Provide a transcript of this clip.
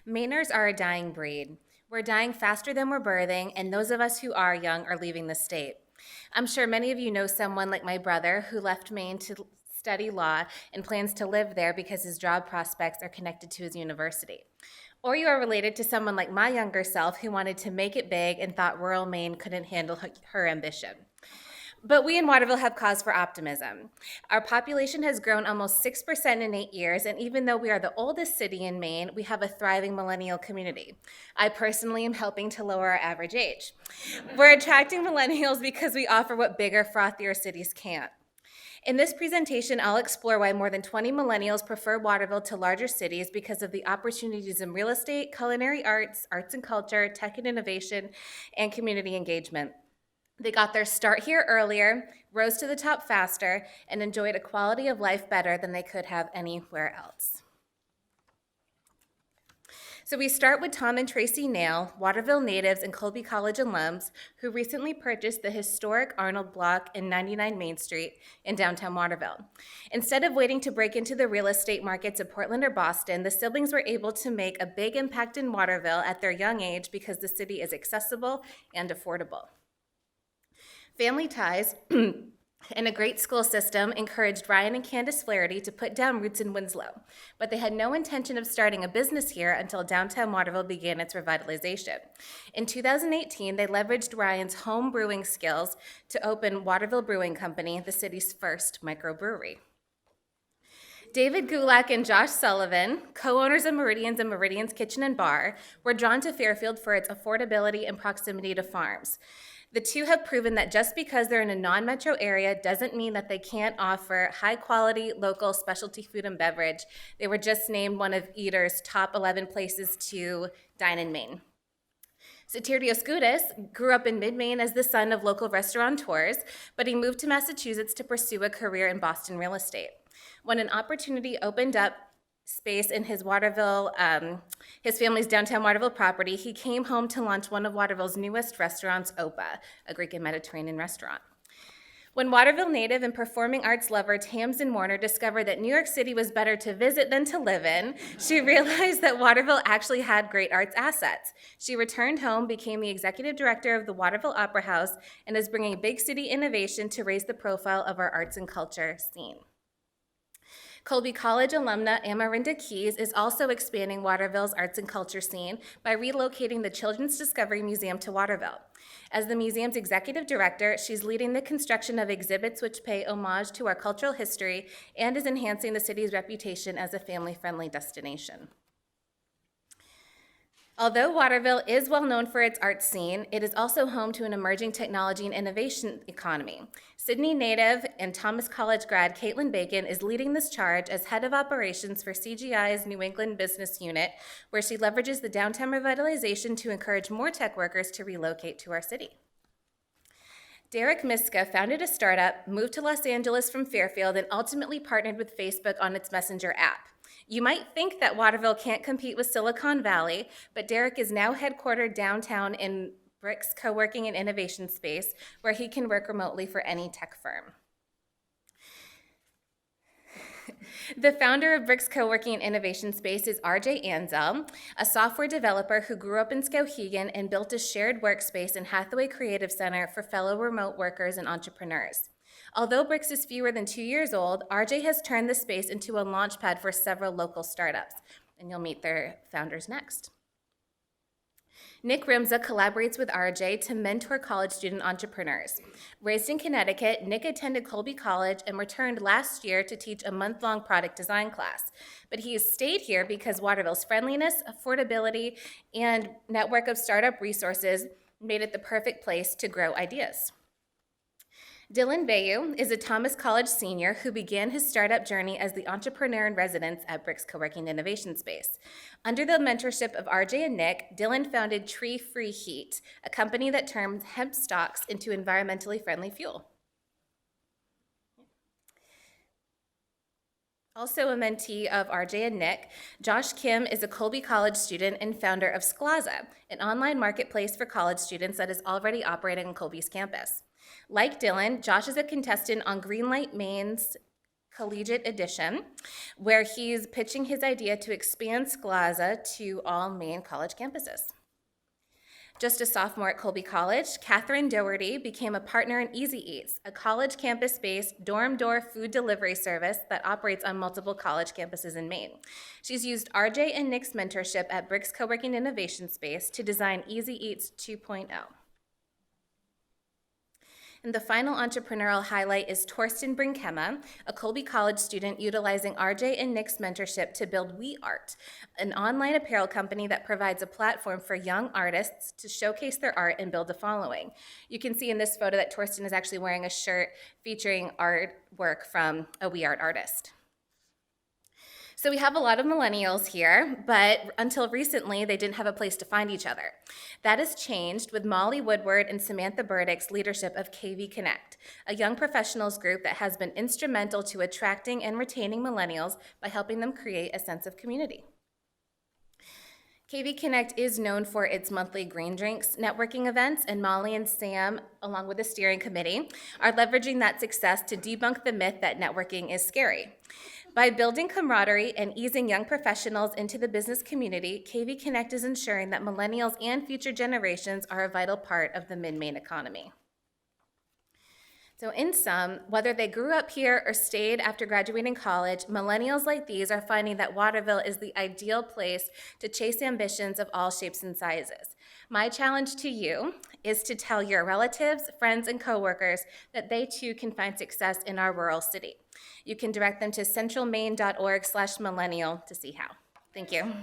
Mainers are a dying breed. We're dying faster than we're birthing, and those of us who are young are leaving the state. I'm sure many of you know someone like my brother who left Maine to study law and plans to live there because his job prospects are connected to his university. Or you are related to someone like my younger self who wanted to make it big and thought rural Maine couldn't handle her ambition. But we in Waterville have cause for optimism. Our population has grown almost 6% in 8 years, and even though we are the oldest city in Maine, we have a thriving millennial community. I personally am helping to lower our average age. We're attracting millennials because we offer what bigger, frothier cities can't. In this presentation, I'll explore why more than 20 millennials prefer Waterville to larger cities because of the opportunities in real estate, culinary arts, arts and culture, tech and innovation, and community engagement. They got their start here earlier, rose to the top faster, and enjoyed a quality of life better than they could have anywhere else. So we start with Tom and Tracy Nail, Waterville natives and Colby College alums, who recently purchased the historic Arnold Block in 99 Main Street in downtown Waterville. Instead of waiting to break into the real estate markets of Portland or Boston, the siblings were able to make a big impact in Waterville at their young age because the city is accessible and affordable. Family ties and a great school system encouraged Ryan and Candace Flaherty to put down roots in Winslow, but they had no intention of starting a business here until downtown Waterville began its revitalization. In 2018, they leveraged Ryan's home brewing skills to open Waterville Brewing Company, the city's first microbrewery. David Gulak and Josh Sullivan, co-owners of Meridians and Meridians Kitchen Bar, were drawn to Fairfield for its affordability and proximity to farms. The two have proven that just because they're in a non-metro area doesn't mean that they can't offer high-quality, local specialty food and beverage. They were just named one of Eater's top 11 places to dine in Maine. So Theriault-Currier grew up in Mid-Maine as the son of local restaurateurs, but he moved to Massachusetts to pursue a career in Boston real estate. When an opportunity opened up space in his Waterville, his family's downtown Waterville property, he came home to launch one of Waterville's newest restaurants, Opa, a Greek and Mediterranean restaurant. When Waterville native and performing arts lover Tamsin Warner discovered that New York City was better to visit than to live in, she realized that Waterville actually had great arts assets. She returned home, became the executive director of the Waterville Opera House, and is bringing big city innovation to raise the profile of our arts and culture scene. Colby College alumna Amarinda Keys is also expanding Waterville's arts and culture scene by relocating the Children's Discovery Museum to Waterville. As the museum's executive director, she's leading the construction of exhibits which pay homage to our cultural history and is enhancing the city's reputation as a family-friendly destination. Although Waterville is well known for its art scene, it is also home to an emerging technology and innovation economy. Sydney native and Thomas College grad Caitlin Bacon is leading this charge as head of operations for CGI's New England business unit, where she leverages the downtown revitalization to encourage more tech workers to relocate to our city. Derek Miska founded a startup, moved to Los Angeles from Fairfield, and ultimately partnered with Facebook on its Messenger app. You might think that Waterville can't compete with Silicon Valley, but Derek is now headquartered downtown in Brick's co-working and innovation space, where he can work remotely for any tech firm. The founder of Brick's co-working and innovation space is RJ Anza, a software developer who grew up in Skowhegan and built a shared workspace in Hathaway Creative Center for fellow remote workers and entrepreneurs. Although Bricks is fewer than 2 years old, RJ has turned the space into a launchpad for several local startups, and you'll meet their founders next. Nick Rimza collaborates with RJ to mentor college student entrepreneurs. Raised in Connecticut, Nick attended Colby College and returned last year to teach a month-long product design class. But he has stayed here because Waterville's friendliness, affordability, and network of startup resources made it the perfect place to grow ideas. Dylan Bayou is a Thomas College senior who began his startup journey as the entrepreneur in residence at Brick's Co-working Innovation Space. Under the mentorship of RJ and Nick, Dylan founded Tree Free Heat, a company that turns hemp stalks into environmentally friendly fuel. Also a mentee of RJ and Nick, Josh Kim is a Colby College student and founder of Sklaza, an online marketplace for college students that is already operating on Colby's campus. Like Dylan, Josh is a contestant on Greenlight Maine's Collegiate Edition, where he's pitching his idea to expand SCLAZA to all Maine college campuses. Just a sophomore at Colby College, Catherine Doherty became a partner in Easy Eats, a college campus-based dorm-door food delivery service that operates on multiple college campuses in Maine. She's used RJ and Nick's mentorship at Brick's Co-working Innovation Space to design Easy Eats 2.0. And the final entrepreneurial highlight is Torsten Brinkema, a Colby College student utilizing RJ and Nick's mentorship to build We Art, an online apparel company that provides a platform for young artists to showcase their art and build a following. You can see in this photo that Torsten is actually wearing a shirt featuring artwork from a We Art artist. So we have a lot of millennials here, but until recently, they didn't have a place to find each other. That has changed with Molly Woodward and Samantha Burdick's leadership of KV Connect, a young professionals group that has been instrumental to attracting and retaining millennials by helping them create a sense of community. KV Connect is known for its monthly Green Drinks networking events, and Molly and Sam, along with the steering committee, are leveraging that success to debunk the myth that networking is scary. By building camaraderie and easing young professionals into the business community, KV Connect is ensuring that millennials and future generations are a vital part of the Mid-Maine economy. So in sum, whether they grew up here or stayed after graduating college, millennials like these are finding that Waterville is the ideal place to chase ambitions of all shapes and sizes. My challenge to you is to tell your relatives, friends, and coworkers that they too can find success in our rural city. You can direct them to centralmaine.org/millennial to see how. Thank you.